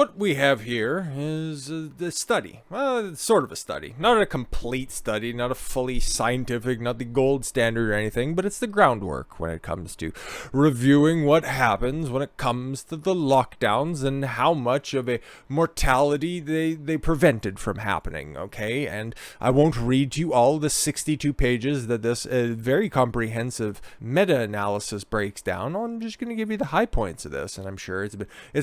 What we have here is the study. Well, it's sort of a study. Not a complete study, not a fully scientific, not the gold standard or anything, but it's the groundwork when it comes to reviewing what happens when it comes to the lockdowns and how much of a mortality they prevented from happening, okay? And I won't read to you all the 62 pages that this very comprehensive meta-analysis breaks down. I'm just going to give you the high points of this, and I'm sure it's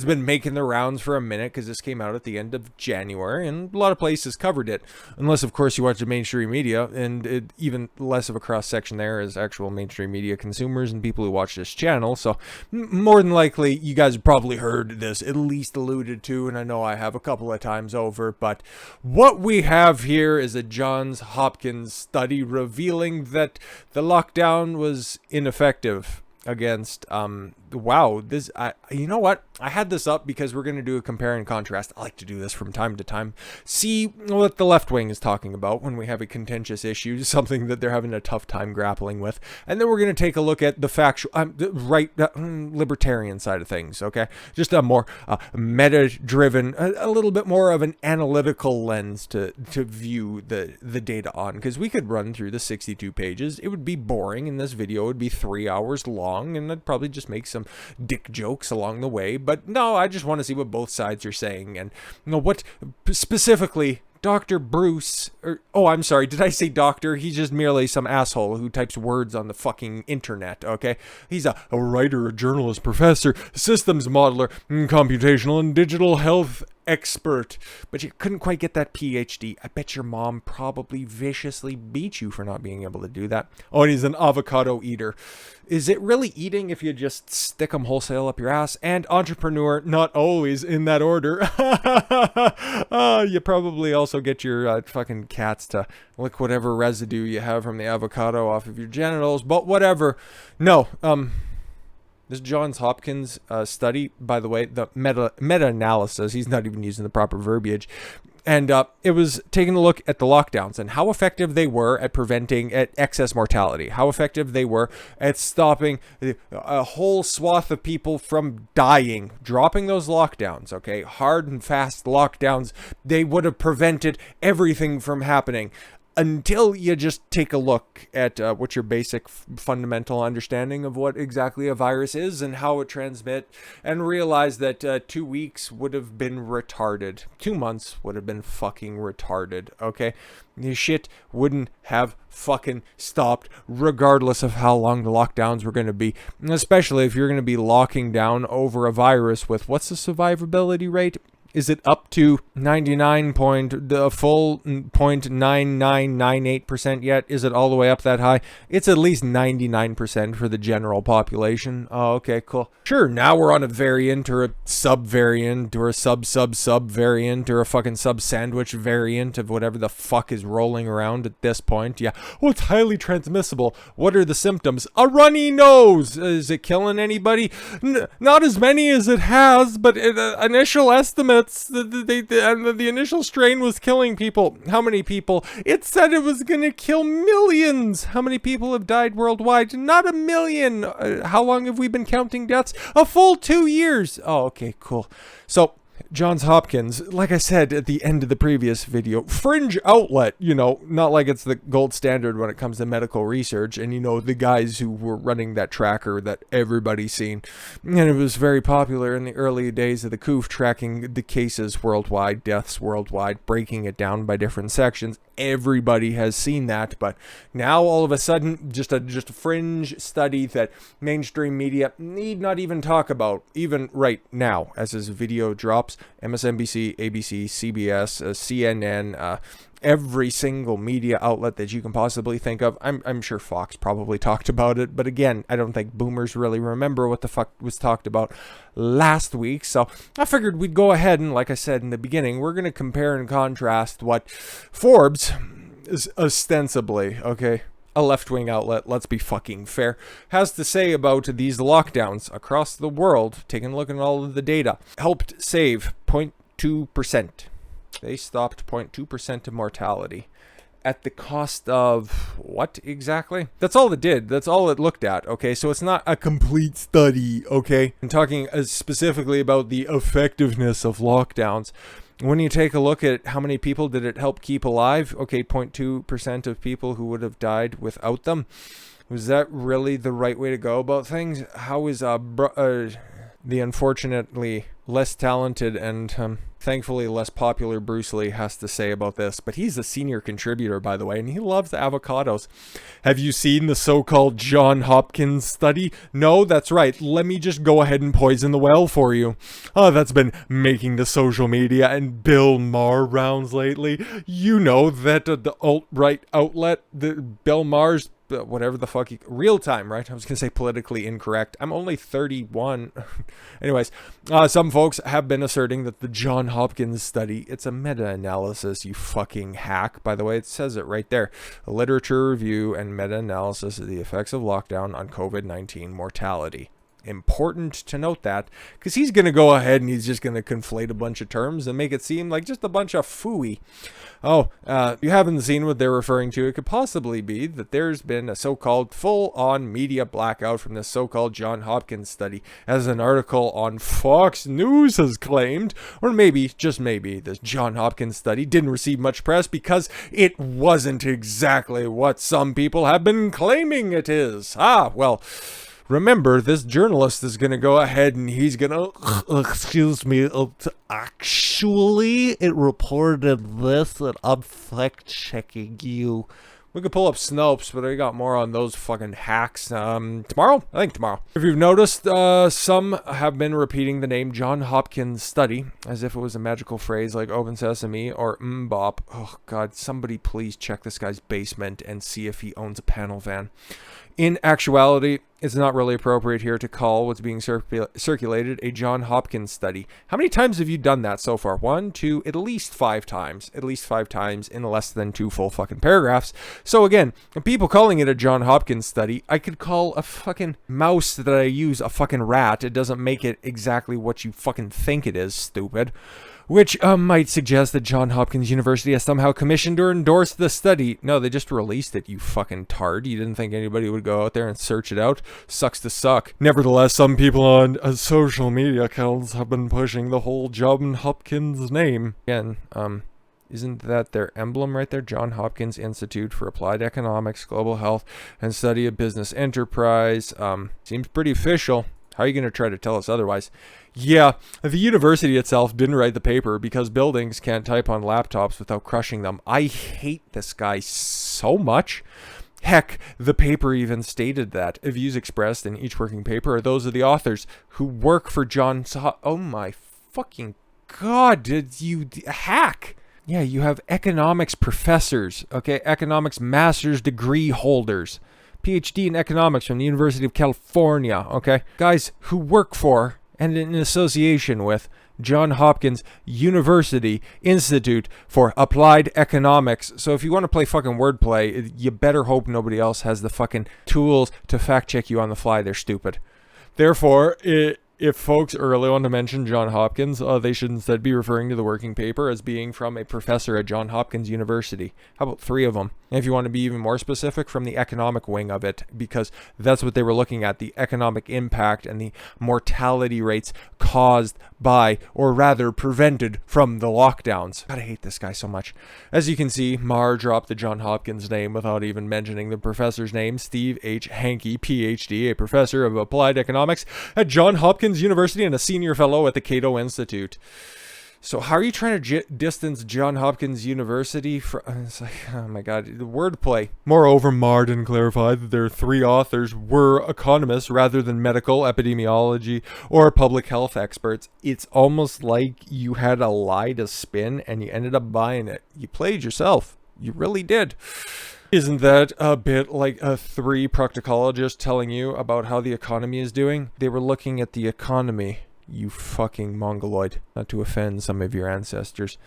been making the rounds for a minute because this came out at the end of January and a lot of places covered it, unless of course you watch the mainstream media, and even less of a cross section there is actual mainstream media consumers and people who watch this channel. So more than likely you guys have probably heard this at least alluded to, and I know I have a couple of times over. But what we have here is a Johns Hopkins study revealing that the lockdown was ineffective against wow, this you know what, I had this up because we're going to do a compare and contrast. I like to do this from time to time, see what the left wing is talking about when we have a contentious issue, something that they're having a tough time grappling with, and then we're going to take a look at the factual libertarian side of things. Okay, just a more meta driven, a little bit more of an analytical lens to view the data on, because we could run through the 62 pages. It would be boring, and this video would be 3 hours long, and I'd probably just make some dick jokes along the way. But no, I just want to see what both sides are saying, and what specifically Dr. Bruce, I'm sorry, did I say doctor? He's just merely some asshole who types words on the fucking internet, okay? He's a writer, a journalist, professor, systems modeler, computational and digital health expert, but you couldn't quite get that PhD. I bet your mom probably viciously beat you for not being able to do that. Oh, and he's an avocado eater. Is it really eating if you just stick them wholesale up your ass? And entrepreneur, not always in that order. You probably also get your fucking cats to lick whatever residue you have from the avocado off of your genitals, but whatever. No, this Johns Hopkins study, by the way, the meta-analysis, he's not even using the proper verbiage, and it was taking a look at the lockdowns and how effective they were at preventing excess mortality, how effective they were at stopping a whole swath of people from dying. Dropping those lockdowns, okay, hard and fast lockdowns, they would have prevented everything from happening. Until you just take a look at what's your basic fundamental understanding of what exactly a virus is and how it transmits, and realize that 2 weeks would have been retarded. 2 months would have been fucking retarded, okay? This shit wouldn't have fucking stopped regardless of how long the lockdowns were going to be. Especially if you're going to be locking down over a virus with, what's the survivability rate? Is it up to 99 point, the full 0.9998% yet? Is it all the way up that high? It's at least 99% for the general population. Oh, okay, cool. Sure, now we're on a variant or a sub-variant or a sub-variant or a fucking sub-sandwich variant of whatever the fuck is rolling around at this point. Yeah. Oh, it's highly transmissible. What are the symptoms? A runny nose. Is it killing anybody? Not as many as it has, but initial estimates, the initial strain was killing people. How many people? It said it was going to kill millions. How many people have died worldwide? Not 1 million. How long have we been counting deaths? A full 2 years. Oh, okay, cool. So Johns Hopkins, like I said at the end of the previous video, fringe outlet, not like it's the gold standard when it comes to medical research, and the guys who were running that tracker that everybody's seen, and it was very popular in the early days of the COOF, tracking the cases worldwide, deaths worldwide, breaking it down by different sections. Everybody has seen that, but now all of a sudden, just a fringe study that mainstream media need not even talk about, even right now as this video drops. MSNBC, ABC, CBS, CNN, every single media outlet that you can possibly think of. I'm sure Fox probably talked about it, but again, I don't think boomers really remember what the fuck was talked about last week. So I figured we'd go ahead and, like I said in the beginning, we're going to compare and contrast what Forbes is ostensibly, okay, a left-wing outlet, let's be fucking fair, has to say about these lockdowns across the world. Taking a look at all of the data, helped save 0.2%. They stopped 0.2% of mortality. at the cost of what exactly? That's all it did. That's all it looked at. Okay, so it's not a complete study. Okay, I'm talking specifically about the effectiveness of lockdowns. When you take a look at how many people did it help keep alive, okay, 0.2% of people who would have died without them. Was that really the right way to go about things? How is the unfortunately less talented and thankfully less popular Bruce Lee has to say about this? But he's a senior contributor, by the way, and he loves avocados. Have you seen the so-called Johns Hopkins study? No, that's right. Let me just go ahead and poison the well for you. Oh, that's been making the social media and Bill Maher rounds lately. You know that the alt-right outlet, the Bill Maher's whatever the fuck, real time, right? I was gonna say politically incorrect. I'm only 31. Anyways, some folks have been asserting that the Johns Hopkins study, it's a meta-analysis, you fucking hack. By the way, it says it right there. A literature review and meta-analysis of the effects of lockdown on COVID-19 mortality. Important to note that, because he's going to go ahead and he's just going to conflate a bunch of terms and make it seem like just a bunch of phooey. Oh, you haven't seen what they're referring to. It could possibly be that there's been a so-called full-on media blackout from this so-called Johns Hopkins study, as an article on Fox News has claimed. Or maybe, just maybe, this Johns Hopkins study didn't receive much press because it wasn't exactly what some people have been claiming it is. Ah, well, remember, this journalist is going to go ahead and he's going to, excuse me, actually, it reported this and I'm fact-checking you. We could pull up Snopes, but I got more on those fucking hacks tomorrow? I think tomorrow. If you've noticed, some have been repeating the name Johns Hopkins study as if it was a magical phrase like Open Sesame or Mbop. Oh, God, somebody please check this guy's basement and see if he owns a panel van. In actuality, it's not really appropriate here to call what's being circulated a Johns Hopkins study. How many times have you done that so far? 1, 2, at least 5 times. At least 5 times in less than 2 full fucking paragraphs. So again, people calling it a Johns Hopkins study, I could call a fucking mouse that I use a fucking rat. It doesn't make it exactly what you fucking think it is, stupid. Which might suggest that Johns Hopkins University has somehow commissioned or endorsed the study. No, they just released it, you fucking tard. You didn't think anybody would go out there and search it out? Sucks to suck. Nevertheless, some people on social media accounts have been pushing the whole Johns Hopkins name. Again, isn't that their emblem right there? Johns Hopkins Institute for Applied Economics, Global Health, and Study of Business Enterprise. Seems pretty official. How are you going to try to tell us otherwise? Yeah, the university itself didn't write the paper because buildings can't type on laptops without crushing them. I hate this guy so much. Heck, the paper even stated that views expressed in each working paper are those of the authors who work for Johns Hopkins. Oh my fucking God, did you hack? Yeah, you have economics professors, okay? Economics master's degree holders. PhD in economics from the University of California, okay? Guys who work for and in association with Johns Hopkins University Institute for Applied Economics. So if you want to play fucking wordplay, you better hope nobody else has the fucking tools to fact check you on the fly. They're stupid. Therefore, if folks really want to mention Johns Hopkins, they should instead be referring to the working paper as being from a professor at Johns Hopkins University. How about 3 of them? And if you want to be even more specific, from the economic wing of it, because that's what they were looking at, the economic impact and the mortality rates caused by, or rather prevented from, the lockdowns. God, I hate this guy so much. As you can see, Maher dropped the Johns Hopkins name without even mentioning the professor's name, Steve H. Hankey, PhD, a professor of applied economics at Johns Hopkins University and a senior fellow at the Cato Institute. So how are you trying to distance Johns Hopkins University from... It's like, oh my God, the wordplay. Moreover, Maher didn't clarify that their 3 authors were economists rather than medical, epidemiology, or public health experts. It's almost like you had a lie to spin and you ended up buying it. You played yourself. You really did. Isn't that a bit like 3 proctologists telling you about how the economy is doing? They were looking at the economy. You fucking mongoloid. Not to offend some of your ancestors.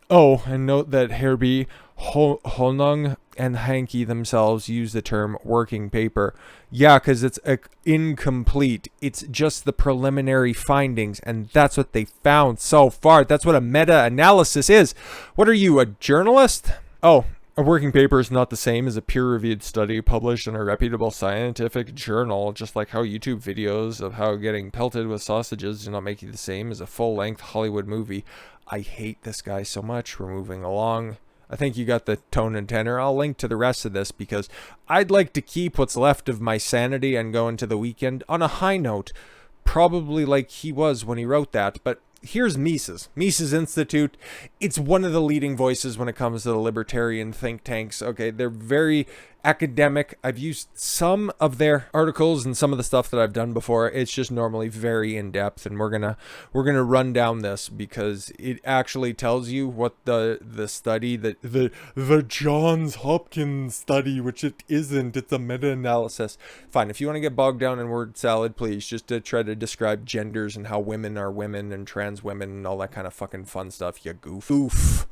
Oh, and note that Herbie, Honung, and Hankey themselves use the term working paper. Yeah, because it's incomplete. It's just the preliminary findings, and that's what they found so far. That's what a meta-analysis is. What are you, a journalist? Oh, A working paper is not the same as a peer-reviewed study published in a reputable scientific journal, just like how YouTube videos of how getting pelted with sausages do not make you the same as a full-length Hollywood movie. I hate this guy so much. We're moving along. I think you got the tone and tenor. I'll link to the rest of this because I'd like to keep what's left of my sanity and go into the weekend on a high note, probably like he was when he wrote that. But here's Mises Institute. It's one of the leading voices when it comes to the libertarian think tanks. Okay, they're very academic. I've used some of their articles and some of the stuff that I've done before. It's just normally very in depth, and we're gonna run down this because it actually tells you what the study that the Johns Hopkins study, which it isn't. It's a meta-analysis. Fine, if you want to get bogged down in word salad, please just to try to describe genders and how women are women and trans women and all that kind of fucking fun stuff. You goof.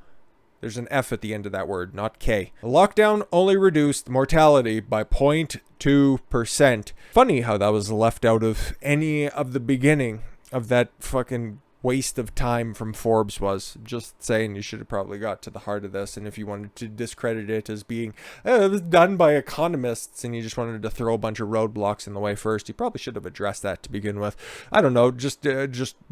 There's an F at the end of that word, not K. The lockdown only reduced mortality by 0.2%. Funny how that was left out of any of the beginning of that fucking waste of time from Forbes was. Just saying, you should have probably got to the heart of this. And if you wanted to discredit it as being it was done by economists and you just wanted to throw a bunch of roadblocks in the way first, you probably should have addressed that to begin with. I don't know, just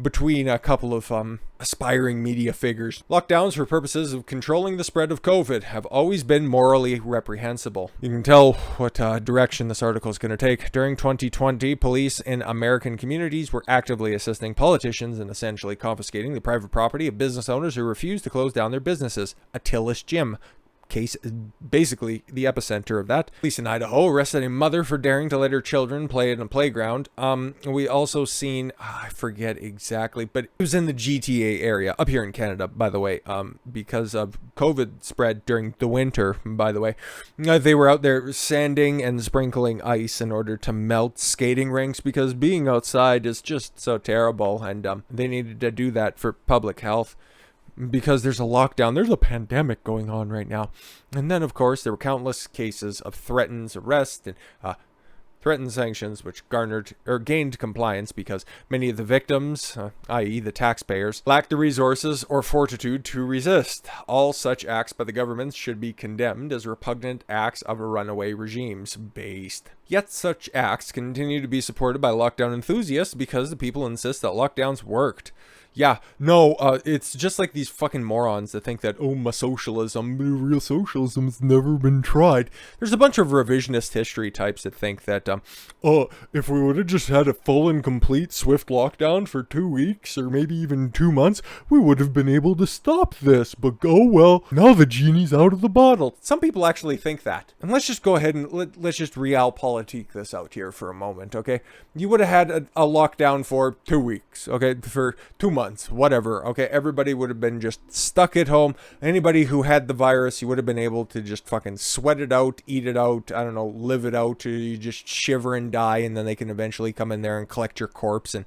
between a couple of aspiring media figures. Lockdowns for purposes of controlling the spread of COVID have always been morally reprehensible. You can tell what direction this article is going to take. During 2020, police in American communities were actively assisting politicians in essentially confiscating the private property of business owners who refused to close down their businesses. Attila's Gym case is basically the epicenter of that. Police in Idaho arrested a mother for daring to let her children play in a playground. We also seen, I forget exactly, but it was in the GTA area, up here in Canada, by the way, because of COVID spread during the winter, by the way. They were out there sanding and sprinkling ice in order to melt skating rinks because being outside is just so terrible, and they needed to do that for public health. Because there's a lockdown, there's a pandemic going on right now. And then, of course, there were countless cases of threatened arrest and threatened sanctions, which gained compliance because many of the victims, i.e. the taxpayers, lacked the resources or fortitude to resist. All such acts by the governments should be condemned as repugnant acts of runaway regimes based. Yet such acts continue to be supported by lockdown enthusiasts because the people insist that lockdowns worked. Yeah, no, it's just like these fucking morons that think that, my socialism, real socialism has never been tried. There's a bunch of revisionist history types that think that, if we would have just had a full and complete swift lockdown for 2 weeks, or maybe even 2 months, we would have been able to stop this. But well, now the genie's out of the bottle. Some people actually think that. And let's just go ahead and let's just realpolitik this out here for a moment, okay? You would have had a lockdown for 2 weeks, okay? For 2 months. Whatever, okay, everybody would have been just stuck at home. Anybody who had the virus, you would have been able to just fucking sweat it out, eat it out, I don't know, live it out, or you just shiver and die, and then they can eventually come in there and collect your corpse and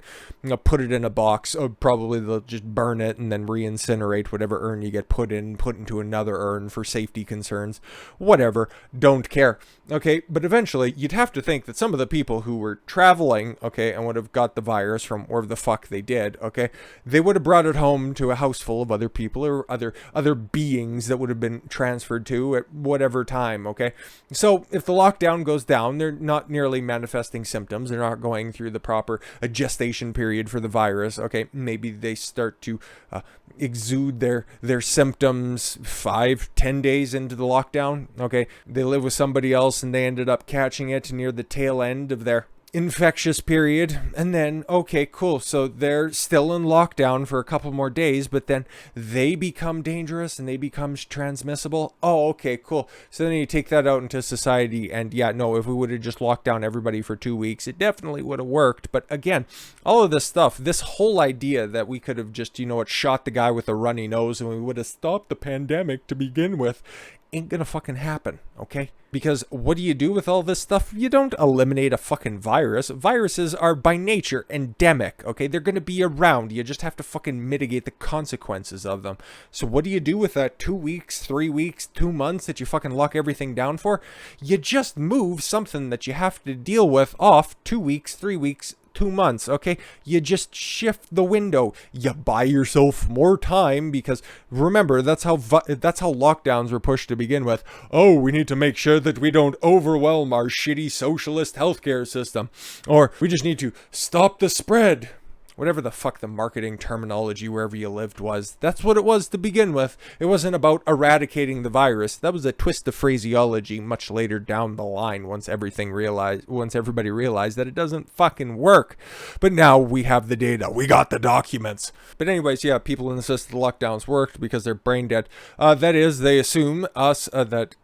put it in a box. Or probably they'll just burn it and then re-incinerate whatever urn you get put into another urn for safety concerns. Whatever, don't care. Okay, but eventually you'd have to think that some of the people who were traveling, okay, and would have got the virus from wherever the fuck they did, okay, they would have brought it home to a house full of other people or other beings that would have been transferred to at whatever time, okay? So if the lockdown goes down, they're not nearly manifesting symptoms. They're not going through the proper gestation period for the virus, okay? Maybe they start to exude their symptoms 5-10 days into the lockdown, okay? They live with somebody else and they ended up catching it near the tail end of their infectious period, and then okay, cool, so they're still in lockdown for a couple more days, but then they become dangerous and they become transmissible. Okay, cool. So then you take that out into society, and yeah, no, if we would have just locked down everybody for 2 weeks, it definitely would have worked. But again, all of this stuff, this whole idea that we could have just, shot the guy with a runny nose and we would have stopped the pandemic to begin with, ain't gonna fucking happen, okay? Because what do you do with all this stuff? You don't eliminate a fucking virus. Viruses are by nature endemic, okay? They're gonna be around. You just have to fucking mitigate the consequences of them. So what do you do with that 2 weeks, 3 weeks, 2 months that you fucking lock everything down for? You just move something that you have to deal with off 2 weeks, 3 weeks, 2 months, okay? You just shift the window. You buy yourself more time because remember, that's how lockdowns were pushed to begin with. Oh, we need to make sure that we don't overwhelm our shitty socialist healthcare system. Or we just need to stop the spread. Whatever the fuck the marketing terminology wherever you lived was. That's what it was to begin with. It wasn't about eradicating the virus. That was a twist of phraseology much later down the line once everybody realized that it doesn't fucking work. But now we have the data. We got the documents. But anyways, yeah, people insist the lockdowns worked because they're brain dead. That is, they assume us that...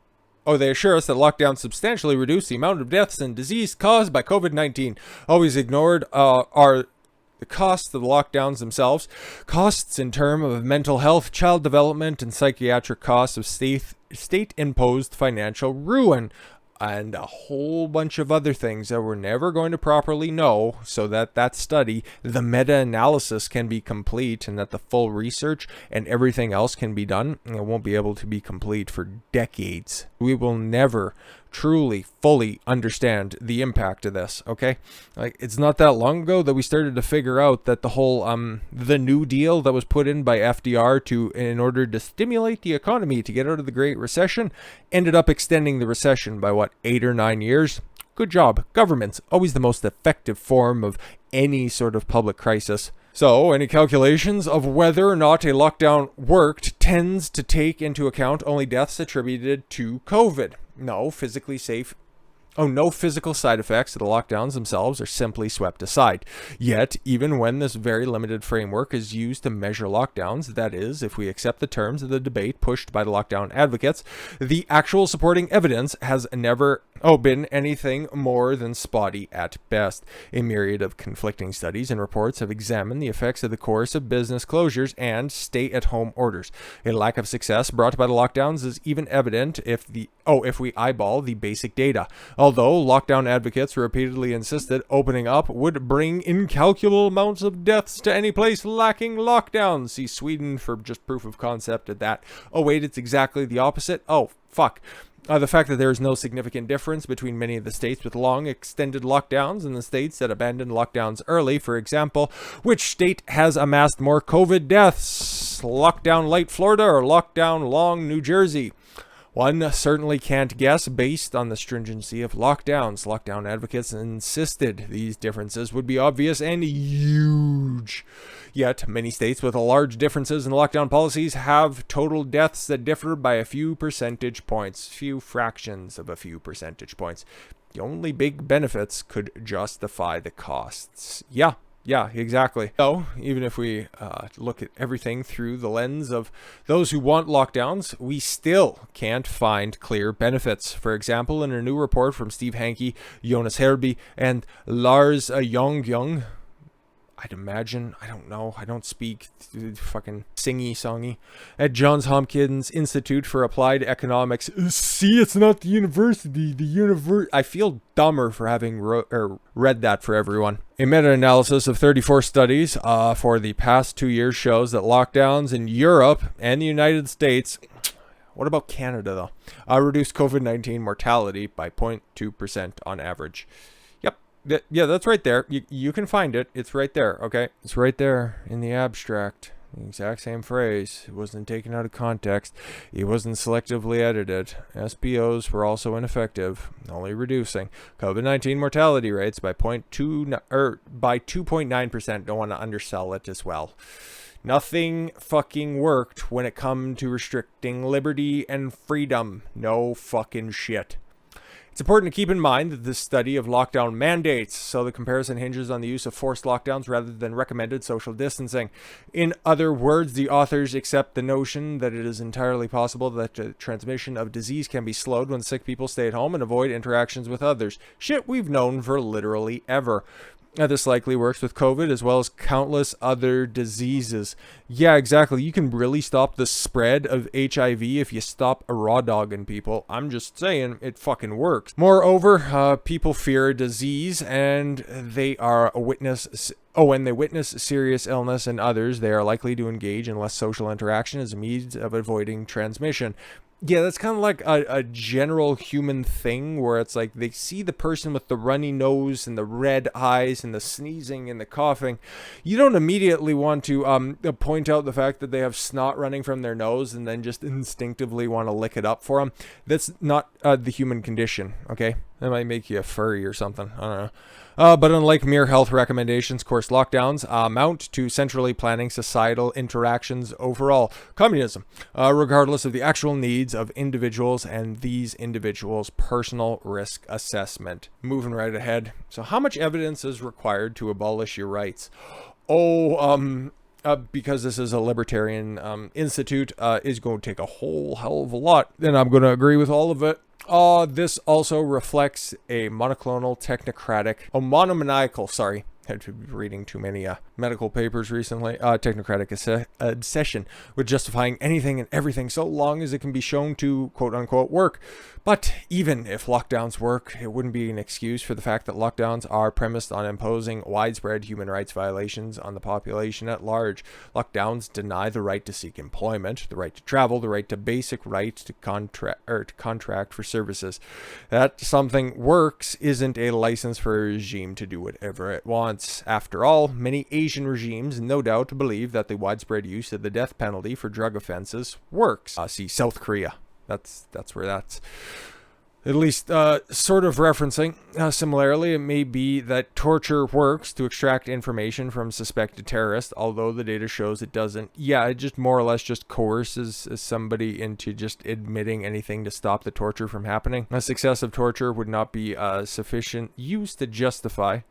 Oh, they assure us that lockdowns substantially reduce the amount of deaths and disease caused by COVID-19. Always ignored are the costs of the lockdowns themselves, costs in terms of mental health, child development, and psychiatric costs of state-imposed financial ruin, and a whole bunch of other things that we're never going to properly know, so that study, the meta-analysis, can be complete, and that the full research and everything else can be done. And it won't be able to be complete for decades. We will never truly, fully understand the impact of this, okay? Like, it's not that long ago that we started to figure out that the whole, the New Deal that was put in by FDR in order to stimulate the economy to get out of the Great Recession, ended up extending the recession by, 8 or 9 years? Good job. Government's always the most effective form of any sort of public crisis. So, any calculations of whether or not a lockdown worked tends to take into account only deaths attributed to COVID. No physically safe. No physical side effects of the lockdowns themselves are simply swept aside. Yet, even when this very limited framework is used to measure lockdowns, that is, if we accept the terms of the debate pushed by the lockdown advocates, the actual supporting evidence has never been anything more than spotty at best. A myriad of conflicting studies and reports have examined the effects of the course of business closures and stay-at-home orders. A lack of success brought by the lockdowns is even evident if we eyeball the basic data. Although lockdown advocates repeatedly insisted opening up would bring incalculable amounts of deaths to any place lacking lockdowns. See Sweden for just proof of concept of that. Oh wait, it's exactly the opposite? Oh, fuck. The fact that there is no significant difference between many of the states with long extended lockdowns and the states that abandoned lockdowns early. For example, which state has amassed more COVID deaths? Lockdown light Florida or lockdown long New Jersey? One certainly can't guess based on the stringency of lockdowns. Lockdown advocates insisted these differences would be obvious and huge. Yet, many states with large differences in lockdown policies have total deaths that differ by a few percentage points, few fractions of a few percentage points. The only big benefits could justify the costs. Yeah, exactly. So, even if we look at everything through the lens of those who want lockdowns, we still can't find clear benefits. For example, in a new report from Steve Hanke, Jonas Herby, and Lars Jongjong, I'd imagine, I don't know, I don't speak fucking singy-songy, at Johns Hopkins Institute for Applied Economics. See, it's not the university, I feel dumber for having read that for everyone. A meta-analysis of 34 studies for the past 2 years shows that lockdowns in Europe and the United States, what about Canada though, reduced COVID-19 mortality by 0.2% on average. Yeah, that's right there. You can find it. It's right there, okay? It's right there in the abstract. The exact same phrase. It wasn't taken out of context. It wasn't selectively edited. SPOs were also ineffective, only reducing COVID-19 mortality rates by 2.9%. Don't want to undersell it as well. Nothing fucking worked when it come to restricting liberty and freedom. No fucking shit. It's important to keep in mind that this study of lockdown mandates, so the comparison hinges on the use of forced lockdowns rather than recommended social distancing. In other words, the authors accept the notion that it is entirely possible that the transmission of disease can be slowed when sick people stay at home and avoid interactions with others. Shit we've known for literally ever. This likely works with COVID as well as countless other diseases. Yeah, exactly. You can really stop the spread of HIV if you stop a raw dogging people. I'm just saying, it fucking works. Moreover, people fear a disease and they are a witness. When they witness serious illness in others, they are likely to engage in less social interaction as a means of avoiding transmission. Yeah, that's kind of like a general human thing where it's like they see the person with the runny nose and the red eyes and the sneezing and the coughing. You don't immediately want to point out the fact that they have snot running from their nose and then just instinctively want to lick it up for them. That's not the human condition, okay? That might make you a furry or something. I don't know. But unlike mere health recommendations, course lockdowns amount to centrally planning societal interactions overall. Communism, regardless of the actual needs of individuals and these individuals' personal risk assessment. Moving right ahead. So how much evidence is required to abolish your rights? Because this is a libertarian institute, is going to take a whole hell of a lot. And I'm going to agree with all of it. This also reflects a monoclonal, monomaniacal, sorry. Had to be reading too many medical papers recently. Technocratic obsession with justifying anything and everything so long as it can be shown to quote-unquote work. But even if lockdowns work, it wouldn't be an excuse for the fact that lockdowns are premised on imposing widespread human rights violations on the population at large. Lockdowns deny the right to seek employment, the right to travel, the right to basic right to contract for services. That something works isn't a license for a regime to do whatever it wants. After all, many Asian regimes no doubt believe that the widespread use of the death penalty for drug offenses works. See South Korea. That's where that's at least sort of referencing. Similarly, it may be that torture works to extract information from suspected terrorists, although the data shows it doesn't. Yeah, it just more or less just coerces somebody into just admitting anything to stop the torture from happening. A success of torture would not be sufficient to justify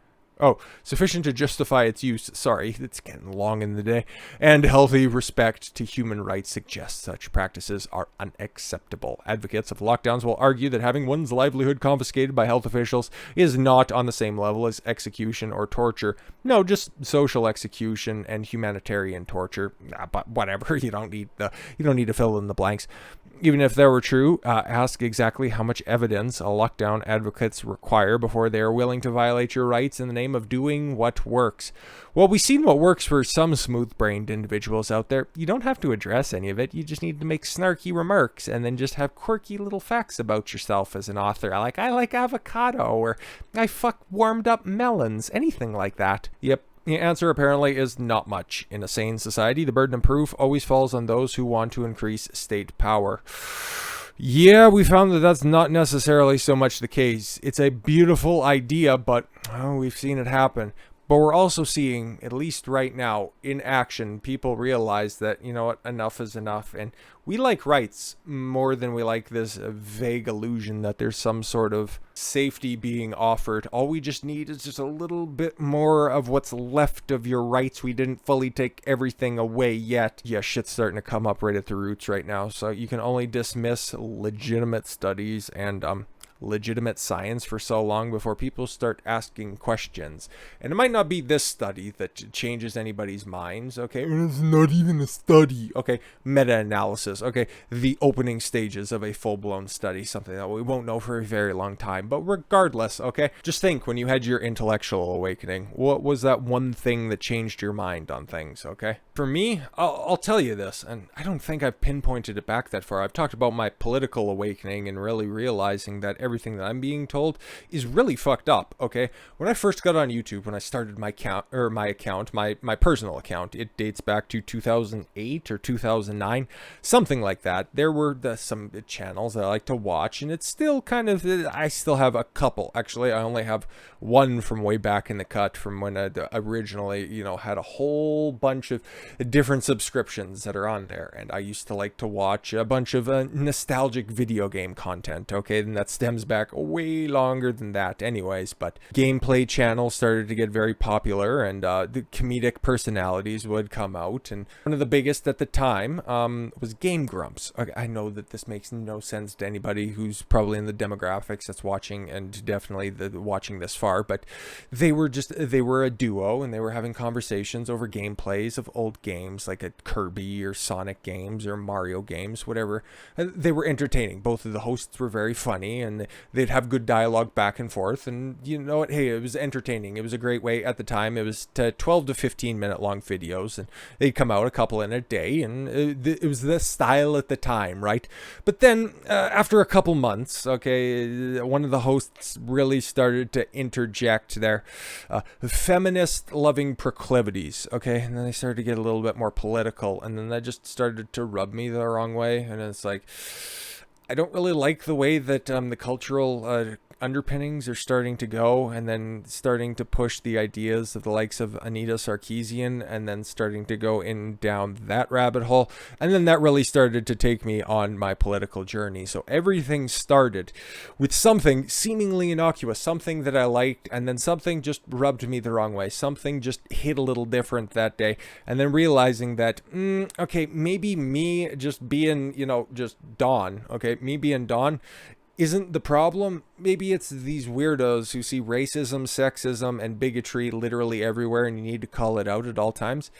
its use. Sorry, it's getting long in the day. And healthy respect to human rights suggests such practices are unacceptable. Advocates of lockdowns will argue that having one's livelihood confiscated by health officials is not on the same level as execution or torture. No, just social execution and humanitarian torture. But whatever, you don't need to fill in the blanks. Even if that were true, ask exactly how much evidence lockdown advocates require before they are willing to violate your rights in the name of doing what works. Well, we've seen what works for some smooth-brained individuals out there. You don't have to address any of it. You just need to make snarky remarks and then just have quirky little facts about yourself as an author. I like avocado, or I fuck warmed up melons, anything like that. Yep. The answer apparently is not much. In a sane society, the burden of proof always falls on those who want to increase state power. Yeah, we found that that's not necessarily so much the case. It's a beautiful idea, but we've seen it happen. But we're also seeing, at least right now, in action, people realize that, you know what, enough is enough. And we like rights more than we like this vague illusion that there's some sort of safety being offered. All we just need is just a little bit more of what's left of your rights. We didn't fully take everything away yet. Yeah, shit's starting to come up right at the roots right now. So you can only dismiss legitimate studies and legitimate science for so long before people start asking questions. And it might not be this study that changes anybody's minds, okay? It's not even a study, okay? Meta-analysis, okay? The opening stages of a full-blown study, something that we won't know for a very long time. But regardless, okay? Just think, when you had your intellectual awakening, what was that one thing that changed your mind on things, okay? For me, I'll tell you this, and I don't think I've pinpointed it back that far. I've talked about my political awakening and really realizing that everything that I'm being told is really fucked up, okay? When I first got on YouTube, when I started my personal account, it dates back to 2008 or 2009, something like that. There were some channels that I like to watch, and it's still kind of, I still have a couple. Actually, I only have one from way back in the cut from when I originally, had a whole bunch of different subscriptions that are on there. And I used to like to watch a bunch of nostalgic video game content, okay? And that stems back way longer than that anyways, but gameplay channels started to get very popular, and the comedic personalities would come out, and one of the biggest at the time was Game Grumps. Okay, I know that this makes no sense to anybody who's probably in the demographics that's watching, and definitely watching this far, but they were a duo, and they were having conversations over gameplays of old games like a Kirby or Sonic games or Mario games, whatever. They were entertaining. Both of the hosts were very funny, and they'd have good dialogue back and forth. And you know what? Hey, it was entertaining. It was a great way at the time. It was 12 to 15 minute long videos, and they'd come out a couple in a day, and it was the style at the time, right? But then after a couple months, okay, one of the hosts really started to interject their feminist loving proclivities, okay, and then they started to get a little bit more political, and then that just started to rub me the wrong way. And it's like, I don't really like the way that the cultural underpinnings are starting to go, and then starting to push the ideas of the likes of Anita Sarkeesian, and then starting to go in down that rabbit hole. And then that really started to take me on my political journey. So everything started with something seemingly innocuous, something that I liked, and then something just rubbed me the wrong way. Something just hit a little different that day. And then realizing that, okay, maybe me just being, just Don, okay, me being Don isn't the problem. Maybe it's these weirdos who see racism, sexism, and bigotry literally everywhere, and you need to call it out at all times.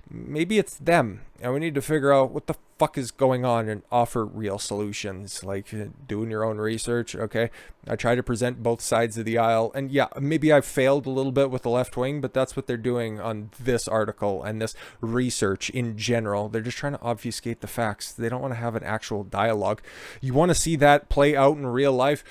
Maybe it's them, and we need to figure out what the fuck is going on and offer real solutions, like doing your own research, okay? I try to present both sides of the aisle, and yeah, maybe I've failed a little bit with the left wing, but that's what they're doing on this article and this research in general. They're just trying to obfuscate the facts. They don't want to have an actual dialogue. You want to see that play out in real life?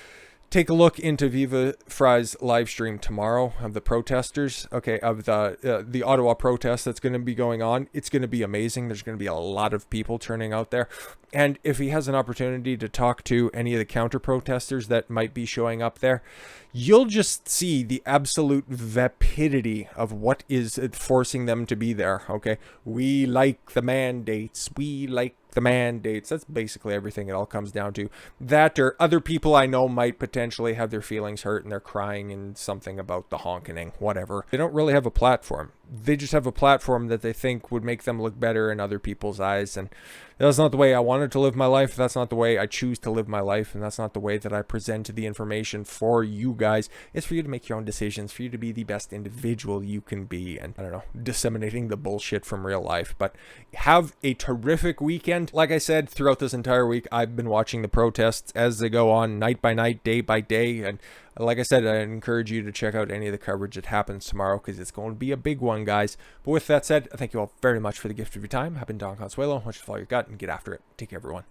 Take a look into Viva Fry's live stream tomorrow of the protesters, okay, of the Ottawa protest that's going to be going on. It's going to be amazing. There's going to be a lot of people turning out there. And if he has an opportunity to talk to any of the counter protesters that might be showing up there, you'll just see the absolute vapidity of what is forcing them to be there, okay? We like the mandates. We like the mandates. That's basically everything it all comes down to. That, or other people I know might potentially have their feelings hurt and they're crying and something about the honking, whatever. They don't really have a platform. They just have a platform that they think would make them look better in other people's eyes. And that's not the way I wanted to live my life. That's not the way I choose to live my life. And that's not the way that I present the information for you guys. It's for you to make your own decisions, for you to be the best individual you can be. And I don't know, disseminating the bullshit from real life. But have a terrific weekend. Like I said, throughout this entire week, I've been watching the protests as they go on, night by night, day by day. And like I said, I encourage you to check out any of the coverage that happens tomorrow, because it's going to be a big one, guys. But with that said, thank you all very much for the gift of your time. I've been Don Consuelo. Watch the follow your gut and get after it. Take care, everyone.